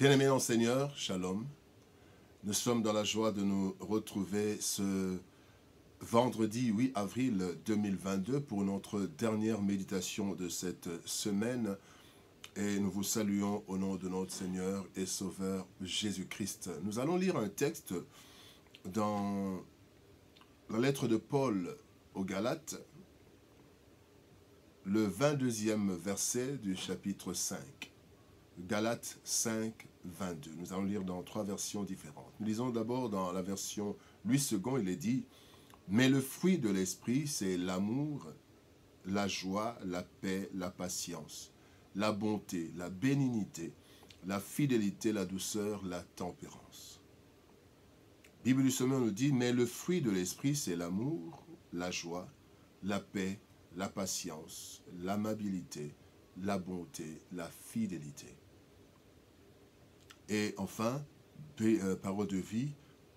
Bien-aimés dans le Seigneur, Shalom. Nous sommes dans la joie de nous retrouver ce vendredi 8 avril 2022 pour notre dernière méditation de cette semaine. Et nous vous saluons au nom de notre Seigneur et Sauveur Jésus-Christ. Nous allons lire un texte dans la lettre de Paul aux Galates, le 22e verset du chapitre 5. Galates 5, 22. Nous allons lire dans trois versions différentes. Nous lisons d'abord dans la version Louis II, il est dit « Mais le fruit de l'esprit, c'est l'amour, la joie, la paix, la patience, la bonté, la bénignité, la fidélité, la douceur, la tempérance. » Bible du Semeur nous dit « Mais le fruit de l'esprit, c'est l'amour, la joie, la paix, la patience, l'amabilité, la bonté, la fidélité. » Et enfin, parole de vie,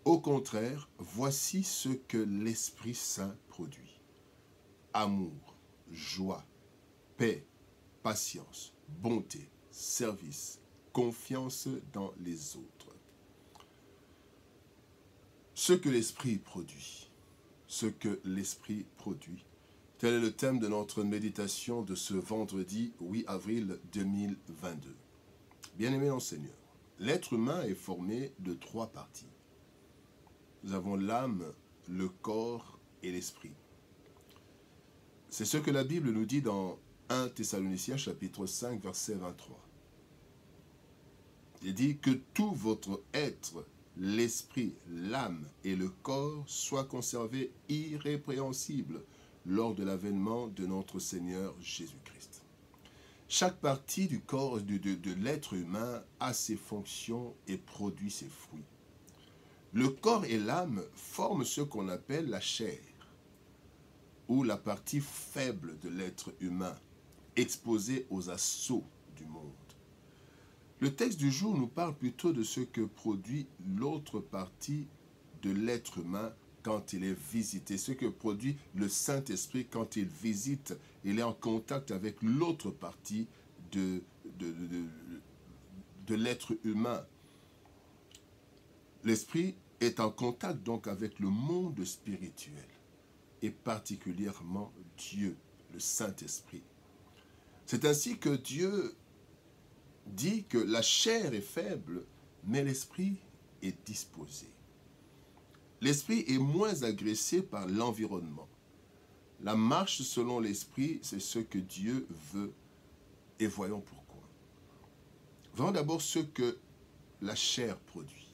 au contraire, voici ce que l'Esprit Saint produit. Amour, joie, paix, patience, bonté, service, confiance dans les autres. Ce que l'Esprit produit. Ce que l'Esprit produit. Tel est le thème de notre méditation de ce vendredi 8 avril 2022. Bien-aimés dans le Seigneur, l'être humain est formé de trois parties. Nous avons l'âme, le corps et l'esprit. C'est ce que la Bible nous dit dans 1 Thessaloniciens chapitre 5 verset 23. Il dit que tout votre être, l'esprit, l'âme et le corps soient conservés irrépréhensibles lors de l'avènement de notre Seigneur Jésus-Christ. Chaque partie du corps de l'être humain a ses fonctions et produit ses fruits. Le corps et l'âme forment ce qu'on appelle la chair, ou la partie faible de l'être humain, exposée aux assauts du monde. Le texte du jour nous parle plutôt de ce que produit l'autre partie de l'être humain quand il est visité, ce que produit le Saint-Esprit quand il visite, il est en contact avec l'autre partie de l'être humain. L'Esprit est en contact donc avec le monde spirituel, et particulièrement Dieu, le Saint-Esprit. C'est ainsi que Dieu dit que la chair est faible, mais l'Esprit est disposé. L'esprit est moins agressé par l'environnement. La marche selon l'esprit, c'est ce que Dieu veut, et voyons pourquoi. Voyons d'abord ce que la chair produit.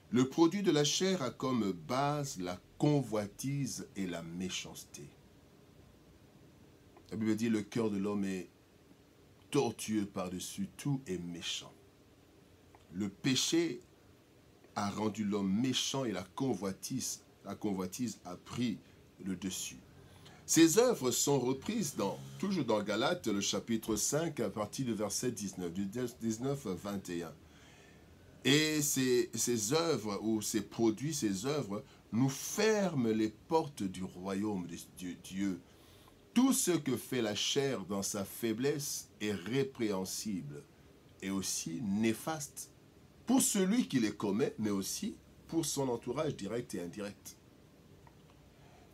Le produit de la chair a comme base la convoitise et la méchanceté. La Bible dit le cœur de l'homme est tortueux par-dessus tout et méchant. Le péché a rendu l'homme méchant et la convoitise a pris le dessus. Ces œuvres sont reprises toujours dans Galates, le chapitre 5, à partir du verset 19, du 19 à 21. Et ces œuvres, ou ces produits, ces œuvres, nous ferment les portes du royaume de Dieu. Tout ce que fait la chair dans sa faiblesse est répréhensible et aussi néfaste. Pour celui qui les commet, mais aussi pour son entourage direct et indirect.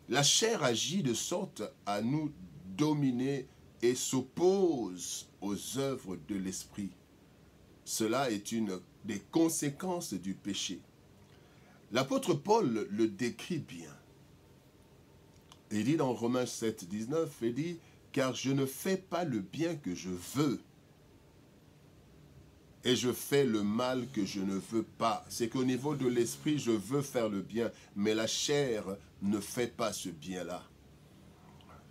La chair agit de sorte à nous dominer et s'oppose aux œuvres de l'esprit. Cela est une des conséquences du péché. L'apôtre Paul le décrit bien. Il dit dans Romains 7, 19, il dit « Car je ne fais pas le bien que je veux, et je fais le mal que je ne veux pas. » C'est qu'au niveau de l'esprit, je veux faire le bien, mais la chair ne fait pas ce bien-là.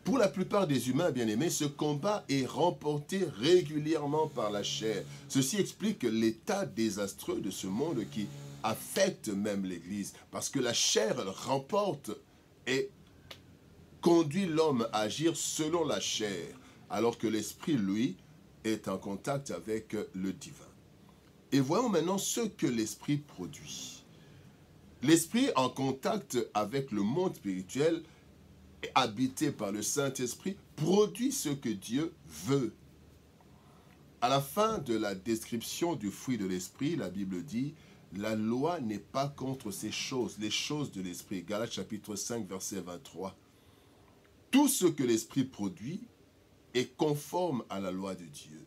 Pour la plupart des humains bien-aimés, ce combat est remporté régulièrement par la chair. Ceci explique l'état désastreux de ce monde qui affecte même l'Église, parce que la chair remporte et conduit l'homme à agir selon la chair, alors que l'esprit, lui, est en contact avec le divin. Et voyons maintenant ce que l'esprit produit. L'esprit en contact avec le monde spirituel, habité par le Saint-Esprit, produit ce que Dieu veut. À la fin de la description du fruit de l'esprit, la Bible dit, la loi n'est pas contre ces choses, les choses de l'esprit. Galates chapitre 5, verset 23. Tout ce que l'esprit produit est conforme à la loi de Dieu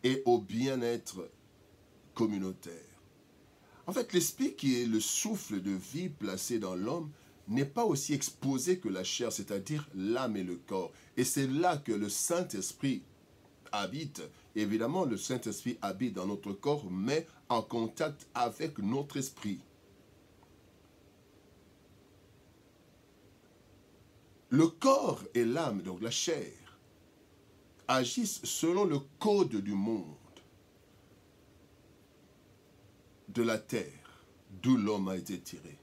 et au bien-être communautaire. En fait, l'esprit qui est le souffle de vie placé dans l'homme n'est pas aussi exposé que la chair, c'est-à-dire l'âme et le corps. Et c'est là que le Saint-Esprit habite. Évidemment, le Saint-Esprit habite dans notre corps, mais en contact avec notre esprit. Le corps et l'âme, donc la chair, agissent selon le code du monde, de la terre, d'où l'homme a été tiré.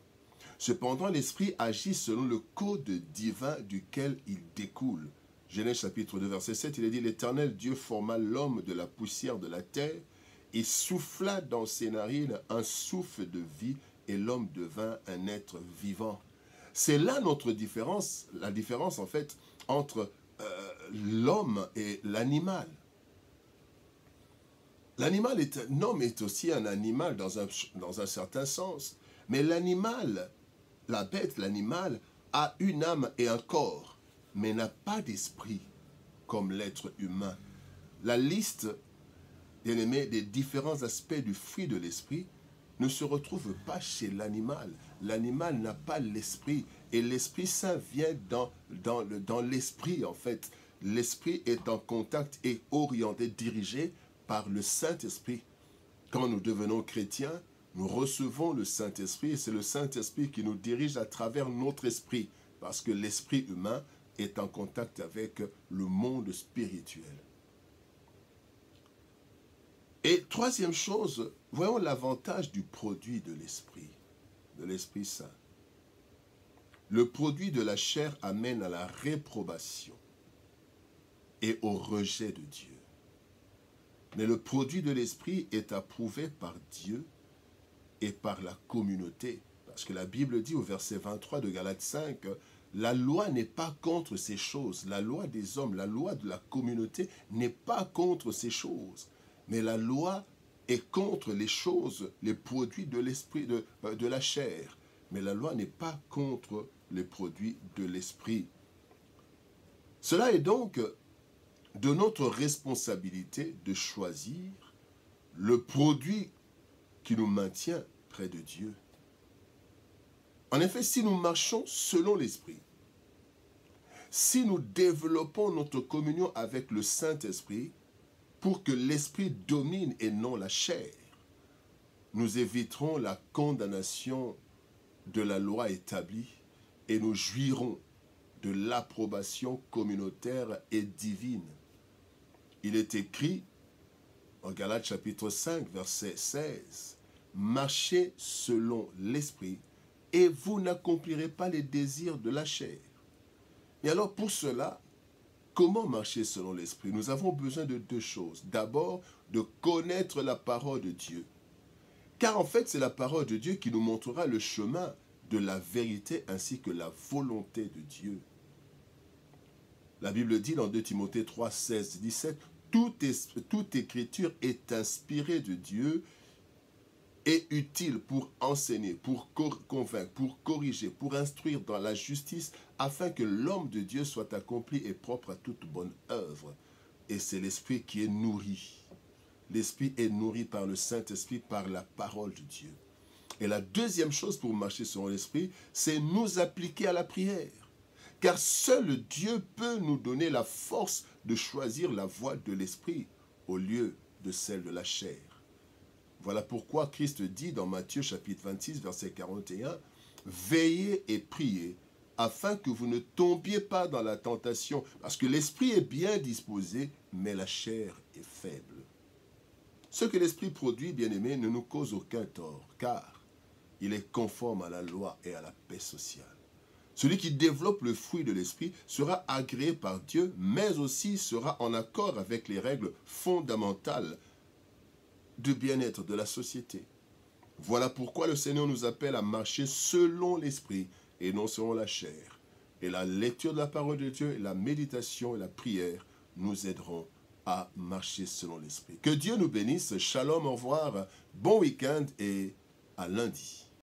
Cependant, l'esprit agit selon le code divin duquel il découle. Genèse chapitre 2, verset 7, il est dit, l'Éternel Dieu forma l'homme de la poussière de la terre et souffla dans ses narines un souffle de vie et l'homme devint un être vivant. C'est là notre différence, la différence en fait entre l'homme et l'animal. L'animal est un homme est aussi un animal dans un certain sens, mais l'animal, la bête, l'animal a une âme et un corps, mais n'a pas d'esprit comme l'être humain. La liste, bien aimé, des différents aspects du fruit de l'esprit ne se retrouve pas chez l'animal. L'animal n'a pas l'esprit et l'Esprit Saint vient dans l'esprit en fait. L'esprit est en contact et orienté, dirigé par le Saint-Esprit. Quand nous devenons chrétiens, nous recevons le Saint-Esprit et c'est le Saint-Esprit qui nous dirige à travers notre esprit parce que l'esprit humain est en contact avec le monde spirituel. Et troisième chose, voyons l'avantage du produit de l'Esprit Saint. Le produit de la chair amène à la réprobation et au rejet de Dieu. Mais le produit de l'Esprit est approuvé par Dieu et par la communauté. Parce que la Bible dit au verset 23 de Galates 5, la loi n'est pas contre ces choses. La loi des hommes, la loi de la communauté n'est pas contre ces choses. Mais la loi est contre les choses, les produits de l'esprit, de la chair. Mais la loi n'est pas contre les produits de l'esprit. Cela est donc de notre responsabilité de choisir le produit qui nous maintient près de Dieu. En effet, si nous marchons selon l'Esprit, si nous développons notre communion avec le Saint-Esprit pour que l'Esprit domine et non la chair, nous éviterons la condamnation de la loi établie et nous jouirons de l'approbation communautaire et divine. Il est écrit en Galates chapitre 5, verset 16, « Marchez selon l'Esprit, et vous n'accomplirez pas les désirs de la chair. » Et alors pour cela, comment marcher selon l'Esprit? Nous avons besoin de deux choses. D'abord, de connaître la parole de Dieu. Car en fait, c'est la parole de Dieu qui nous montrera le chemin de la vérité ainsi que la volonté de Dieu. La Bible dit dans 2 Timothée 3, 16, 17, toute écriture est inspirée de Dieu et utile pour enseigner, pour convaincre, pour corriger, pour instruire dans la justice, afin que l'homme de Dieu soit accompli et propre à toute bonne œuvre. Et c'est l'Esprit qui est nourri. L'Esprit est nourri par le Saint-Esprit, par la parole de Dieu. Et la deuxième chose pour marcher selon l'Esprit, c'est nous appliquer à la prière. Car seul Dieu peut nous donner la force de choisir la voie de l'Esprit au lieu de celle de la chair. Voilà pourquoi Christ dit dans Matthieu chapitre 26, verset 41, « Veillez et priez, afin que vous ne tombiez pas dans la tentation, parce que l'esprit est bien disposé, mais la chair est faible. » Ce que l'esprit produit, bien-aimé, ne nous cause aucun tort, car il est conforme à la loi et à la paix sociale. Celui qui développe le fruit de l'esprit sera agréé par Dieu, mais aussi sera en accord avec les règles fondamentales de bien-être de la société. Voilà pourquoi le Seigneur nous appelle à marcher selon l'esprit et non selon la chair. Et la lecture de la parole de Dieu, la méditation et la prière nous aideront à marcher selon l'Esprit. Que Dieu nous bénisse. Shalom, au revoir. Bon week-end et à lundi.